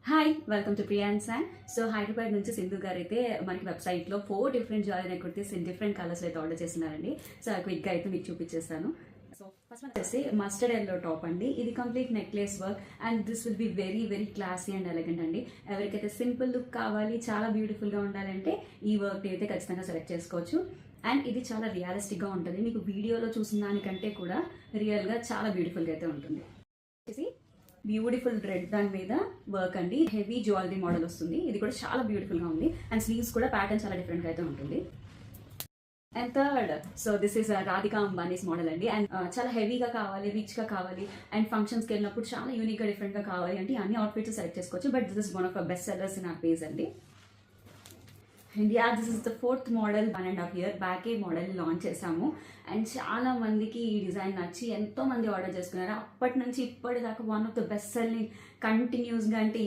Hi welcome to Priya and son. So Hyderabad నుంచి సింధు గారు అయితే మనకి వెబ్సైట్లో 4 different jewellery kurtis in different colours అయితే ఆర్డర్ చేస్తున్నారండి. సో క్విక్గా అయితే మీకు చూపించేస్తాను. సో ఫస్ట్ వన్ వచ్చేసి మస్టర్డ్ ఎల్లో టాప్ అండి. ఇది complete necklace work and this will be very very classy and elegant అండి. ఎవరికైతే సింపుల్ లుక్ కావాలి, చాలా బ్యూటిఫుల్గా ఉండాలంటే ఈ వర్క్ అయితే ఖచ్చితంగా సెలెక్ట్ చేసుకోవచ్చు. అండ్ ఇది చాలా రియలిస్టిక్గా ఉంటుంది. మీకు వీడియోలో చూసిన దానికంటే కూడా రియల్గా చాలా బ్యూటిఫుల్గా అయితే ఉంటుంది. బ్యూటిఫుల్ రెడ్ దాని మీద వర్క్ అండి. హెవీ జ్యువెలరీ మోడల్ వస్తుంది. ఇది కూడా చాలా బ్యూటిఫుల్ గా ఉంది అండ్ స్లీవ్స్ కూడా ప్యాటర్న్ చాలా డిఫరెంట్ గా అయితే ఉంటుంది. And third, so this is Radhika Ambanis model అండి. అండ్ చాలా హెవీగా కావాలి, రిచ్ గా కావాలి అండ్ ఫంక్షన్స్కి వెళ్ళినప్పుడు చాలా యూనిక్ గా డిఫరెంట్ గా కావాలి అంటే అన్ని అవుట్ఫిట్స్ సెలెక్ట్ చేసుకోవచ్చు. But this is one of best sellers in our page అండి. And ya, this is the 4th model. 1.5 year back ఈ మోడల్ లాంచ్ చేసాము అండ్ చాలా మందికి ఈ డిజైన్ నచ్చి ఎంతో మంది ఆర్డర్ చేసుకున్నారు. అప్పటి నుంచి ఇప్పటిదాకా one of the best selling కంటిన్యూస్గా అంటే